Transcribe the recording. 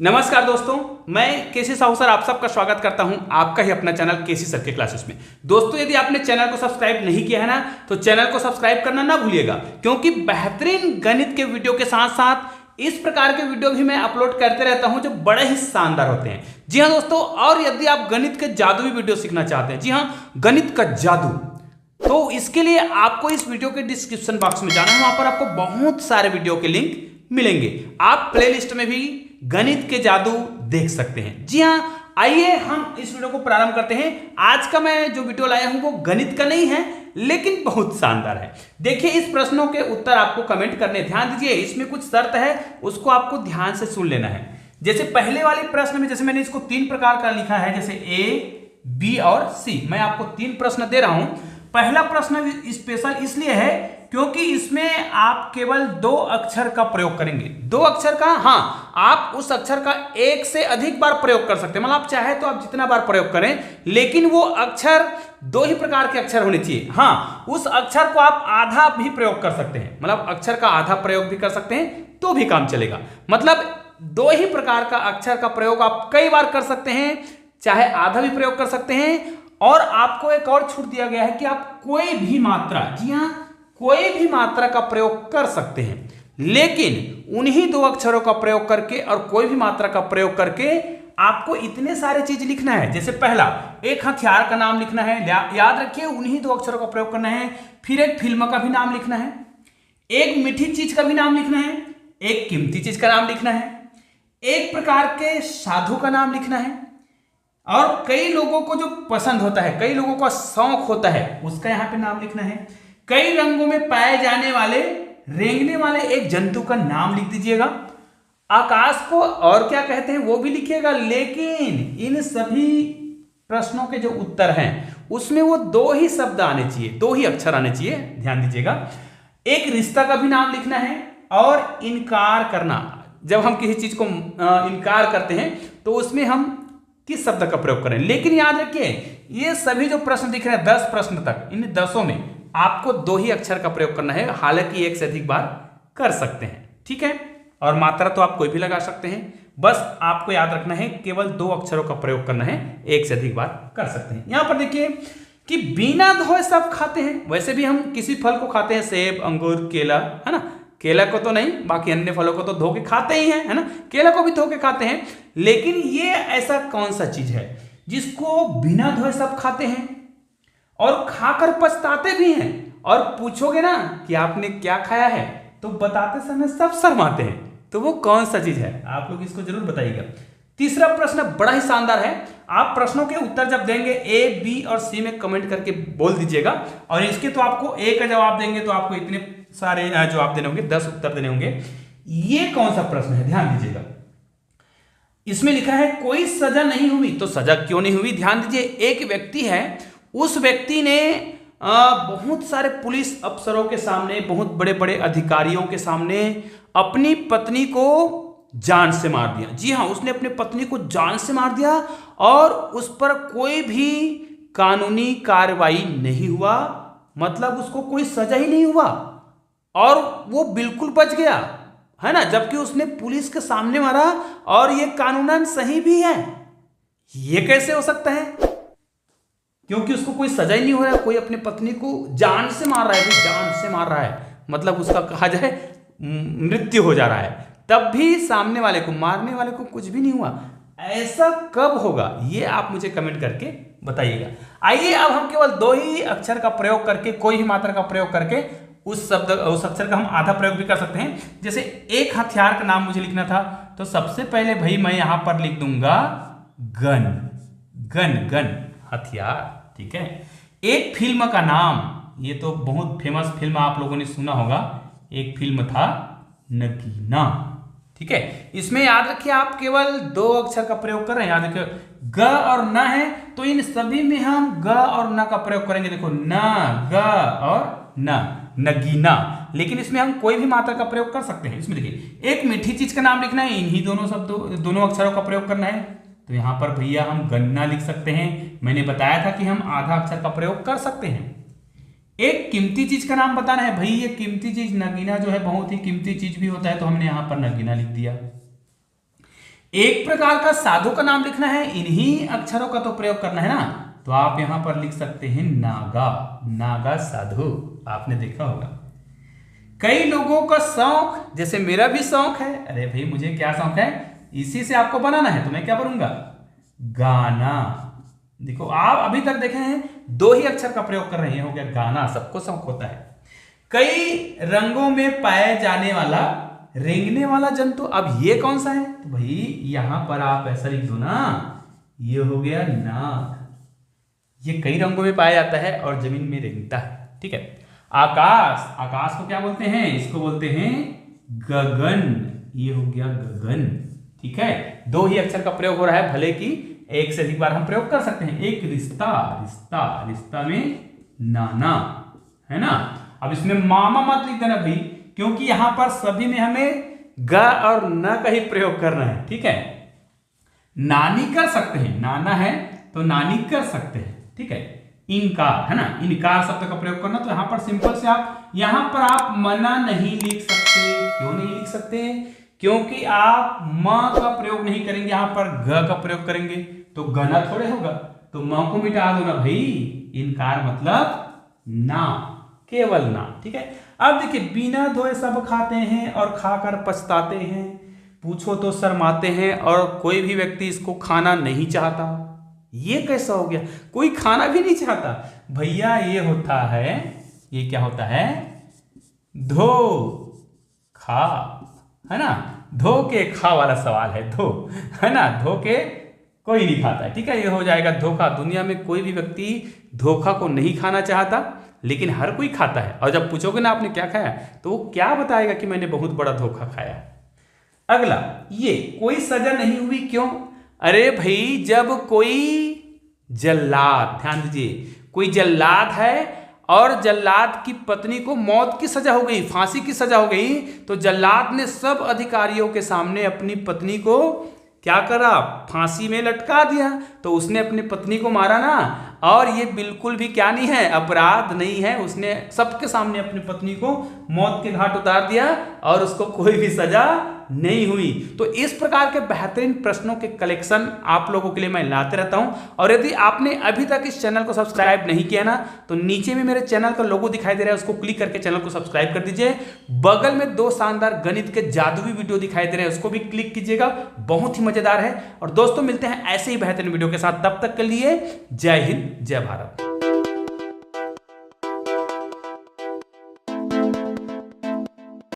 नमस्कार दोस्तों, मैं केसी साहू सर आप सबका स्वागत करता हूं आपका ही अपना चैनल केसी सर के क्लासेस में। दोस्तों, यदि आपने चैनल को सब्सक्राइब नहीं किया है ना, तो चैनल को सब्सक्राइब करना ना भूलिएगा, क्योंकि बेहतरीन गणित के वीडियो के साथ साथ इस प्रकार के वीडियो भी मैं अपलोड करते रहता हूं जो बड़े ही शानदार होते हैं। जी हाँ दोस्तों, और यदि आप गणित के जादुई वीडियो सीखना चाहते हैं, जी हाँ गणित का जादू, तो इसके लिए आपको इस वीडियो के डिस्क्रिप्शन बॉक्स में जाना है। वहां पर आपको बहुत सारे वीडियो के लिंक मिलेंगे। आप प्लेलिस्ट में भी गणित के जादू देख सकते हैं। जी हाँ, आइए हम इस वीडियो को प्रारंभ करते हैं। आज का मैं जो वीडियो लाया हूं वो गणित का नहीं है, लेकिन बहुत शानदार है। देखिए, इस प्रश्नों के उत्तर आपको कमेंट करने, ध्यान दीजिए, इसमें कुछ शर्त है, उसको आपको ध्यान से सुन लेना है। जैसे पहले वाले प्रश्न में, जैसे मैंने इसको 3 प्रकार का लिखा है, जैसे ए, बी और सी। मैं आपको 3 प्रश्न दे रहा हूं। पहला प्रश्न स्पेशल इसलिए है क्योंकि इसमें आप केवल 2 अक्षर का प्रयोग करेंगे। 2 अक्षर का, हाँ, आप उस अक्षर का एक से अधिक बार प्रयोग कर सकते हैं। मतलब आप चाहे तो आप जितना बार प्रयोग करें, लेकिन वो अक्षर 2 ही प्रकार के अक्षर होने चाहिए। हाँ, उस अक्षर को आप आधा भी प्रयोग कर सकते हैं, मतलब अक्षर का आधा प्रयोग भी कर सकते हैं तो भी काम चलेगा। मतलब 2 ही प्रकार का अक्षर का प्रयोग आप कई बार कर सकते हैं, चाहे आधा भी प्रयोग कर सकते हैं। और आपको एक और छूट दिया गया है कि आप कोई भी मात्रा, जी हाँ, कोई भी मात्रा का प्रयोग कर सकते हैं, लेकिन उन्हीं 2 अक्षरों का प्रयोग करके और कोई भी मात्रा का प्रयोग करके आपको इतने सारे चीज लिखना है। जैसे पहला, एक हथियार का नाम लिखना है, याद रखिए उन्हीं 2 अक्षरों का प्रयोग करना है। फिर एक फिल्म का भी नाम लिखना है, एक मीठी चीज का भी नाम लिखना है, एक कीमती चीज का नाम लिखना है, एक प्रकार के साधु का नाम लिखना है, और कई लोगों को जो पसंद होता है, कई लोगों का शौक होता है, उसका यहां पे नाम लिखना है। कई रंगों में पाए जाने वाले रेंगने वाले एक जंतु का नाम लिख दीजिएगा। आकाश को और क्या कहते हैं वो भी लिखिएगा। लेकिन इन सभी प्रश्नों के जो उत्तर हैं उसमें वो 2 ही शब्द आने चाहिए, 2 ही अक्षर आने चाहिए, ध्यान दीजिएगा। एक रिश्ता का भी नाम लिखना है, और इनकार करना, जब हम किसी चीज को इनकार करते हैं तो उसमें हम किस शब्द का प्रयोग करें। लेकिन याद रखिए, ये सभी जो प्रश्न दिख रहे हैं 10 प्रश्न तक, इन 10 में आपको 2 ही अक्षर का प्रयोग करना है, हालांकि एक से अधिक बार कर सकते हैं, ठीक है। और मात्रा तो आप कोई भी लगा सकते हैं, बस आपको याद रखना है केवल 2 अक्षरों का प्रयोग करना है, एक से अधिक बार कर सकते हैं। यहां पर देखिए कि बिना धोए सब खाते हैं। वैसे भी हम किसी फल को खाते हैं, सेब, अंगूर, केला, है ना। केला को तो नहीं, बाकी अन्य फलों को तो धो के खाते ही हैं, है ना। केला को भी धो के खाते हैं, लेकिन ये ऐसा कौन सा चीज है जिसको बिना धोए सब खाते हैं और खाकर पछताते भी हैं? और पूछोगे ना कि आपने क्या खाया है, तो बताते समय सब शर्माते हैं। तो वो कौन सा चीज है, आप लोग इसको जरूर बताइएगा। तीसरा प्रश्न बड़ा ही शानदार है। आप प्रश्नों के उत्तर जब देंगे ए, बी और सी में कमेंट करके बोल दीजिएगा, और इसके तो आपको ए का जवाब देंगे तो आपको इतने सारे जवाब देने होंगे, 10 उत्तर देने होंगे। ये कौन सा प्रश्न है, ध्यान दीजिएगा। इसमें लिखा है कोई सजा नहीं हुई, तो सजा क्यों नहीं हुई? ध्यान दीजिए, एक व्यक्ति है, उस व्यक्ति ने बहुत सारे पुलिस अफसरों के सामने, बहुत बड़े बड़े अधिकारियों के सामने अपनी पत्नी को जान से मार दिया। जी हाँ, उसने अपनी पत्नी को जान से मार दिया और उस पर कोई भी कानूनी कार्रवाई नहीं हुआ, मतलब उसको कोई सजा ही नहीं हुआ और वो बिल्कुल बच गया, है ना। जबकि उसने पुलिस के सामने मारा और ये कानूनन सही भी है। ये कैसे हो सकता है? क्योंकि उसको कोई सजा ही नहीं हो रहा है, कोई अपनी पत्नी को जान से मार रहा है, जान से मार रहा है, मतलब उसका कहा जाए मृत्यु हो जा रहा है, तब भी सामने वाले को, मारने वाले को कुछ भी नहीं हुआ। ऐसा कब होगा, ये आप मुझे कमेंट करके बताइएगा। आइए अब हम केवल 2 ही अक्षर का प्रयोग करके, कोई भी मात्रा का प्रयोग करके उस अक्षर का हम आधा प्रयोग भी कर सकते हैं। जैसे एक हथियार का नाम मुझे लिखना था, तो सबसे पहले भाई मैं यहां पर लिख दूंगा गन, गन, गन, हथियार, ठीक है। एक फिल्म का नाम, ये तो बहुत फेमस फिल्म आप लोगों ने सुना होगा, एक फिल्म था नगीना, ठीक है। इसमें याद रखिए आप केवल 2 अक्षर का प्रयोग कर रहे हैं, याद रखिए ग और न है, तो इन सभी में हम ग और न का प्रयोग करेंगे। देखो न, ग और न, नगीना। लेकिन इसमें हम कोई भी मात्रा का प्रयोग कर सकते हैं। इसमें देखिए एक मीठी चीज का नाम लिखना है, इन्हीं दोनों अक्षरों का प्रयोग करना है, तो यहां पर भैया हम गन्ना लिख सकते हैं। मैंने बताया था कि हम आधा अक्षर का प्रयोग कर सकते हैं। एक कीमती चीज का नाम बताना है, भाई ये कीमती चीज, नगीना जो है बहुत ही कीमती चीज भी होता है, तो हमने यहां पर नगीना लिख दिया। एक प्रकार का साधु का नाम लिखना है, इन्हीं अक्षरों का तो प्रयोग करना है ना, तो आप यहां पर लिख सकते हैं नागा, नागा साधु। आपने देखा होगा कई लोगों का शौक, जैसे मेरा भी शौक है, अरे भाई मुझे क्या शौक है, इसी से आपको बनाना है, तो मैं क्या बनूंगा, गाना। देखो आप अभी तक देखे हैं 2 ही अक्षर का प्रयोग कर रहे हैं, हो गया गाना। सबको शौक होता है। कई रंगों में पाए जाने वाला रेंगने वाला जंतु, अब ये कौन सा है, तो भाई यहां पर आप ऐसा लिख दो ना, ये हो गया नाग। ये कई रंगों में पाया जाता है और जमीन में रेंगता है। ठीक है। आकाश, आकाश को क्या बोलते हैं, इसको बोलते हैं गगन। ये हो गया गगन। ठीक है। 2 ही अक्षर का प्रयोग हो रहा है, भले कि एक से अधिक बार हम प्रयोग कर सकते हैं। एक रिश्ता, रिश्ता, रिश्ता में नाना, है ना। अब इसमें मामा मत लिख देना भाई, क्योंकि यहां पर सभी में हमें ग और न का ही प्रयोग करना है। ठीक है। नानी कर सकते हैं, नाना है तो नानी कर सकते हैं। ठीक है। इनकार, है ना, इनकार शब्द का प्रयोग करना, तो यहां पर सिंपल से आप यहां पर आप मना नहीं लिख सकते। क्यों नहीं लिख सकते, क्योंकि आप म का प्रयोग नहीं करेंगे, यहां पर ग का प्रयोग करेंगे तो गना थोड़े होगा, तो म को मिटा दो ना भाई। इनकार मतलब ना, केवल ना। ठीक है। अब देखिए, बिना धोए सब खाते हैं और खाकर पछताते हैं, पूछो तो शर्माते हैं और कोई भी व्यक्ति इसको खाना नहीं चाहता। ये कैसा हो गया, कोई खाना भी नहीं चाहता भैया। ये होता है, ये क्या होता है, धो खा, है ना, धो के खा वाला सवाल है, धो, है ना, धो के कोई नहीं खाता है। ठीक है। ये हो जाएगा धोखा। दुनिया में कोई भी व्यक्ति धोखा को नहीं खाना चाहता, लेकिन हर कोई खाता है। और जब पूछोगे ना आपने क्या खाया, तो वो क्या बताएगा कि मैंने बहुत बड़ा धोखा खाया। अगला, ये कोई सजा नहीं हुई क्यों, अरे भाई जब कोई जल्लाद, ध्यान दीजिए, कोई जल्लाद है और जल्लाद की पत्नी को मौत की सजा हो गई, फांसी की सजा हो गई, तो जल्लाद ने सब अधिकारियों के सामने अपनी पत्नी को क्या करा, फांसी में लटका दिया। तो उसने अपनी पत्नी को मारा ना, और ये बिल्कुल भी क्या नहीं है, अपराध नहीं है। उसने सबके सामने अपनी पत्नी को मौत के घाट उतार दिया और उसको कोई भी सजा नहीं हुई। तो इस प्रकार के बेहतरीन प्रश्नों के कलेक्शन आप लोगों के लिए मैं लाते रहता हूं। और यदि आपने अभी तक इस चैनल को सब्सक्राइब नहीं किया ना, तो नीचे में मेरे चैनल का लोगो दिखाई दे रहा है, उसको क्लिक करके चैनल को सब्सक्राइब कर दीजिए। बगल में 2 शानदार गणित के जादुई वीडियो दिखाई दे रहे हैं, उसको भी क्लिक कीजिएगा, बहुत ही मजेदार है। और दोस्तों मिलते हैं ऐसे ही बेहतरीन वीडियो के साथ, तब तक के लिए जय हिंद, जय भारत।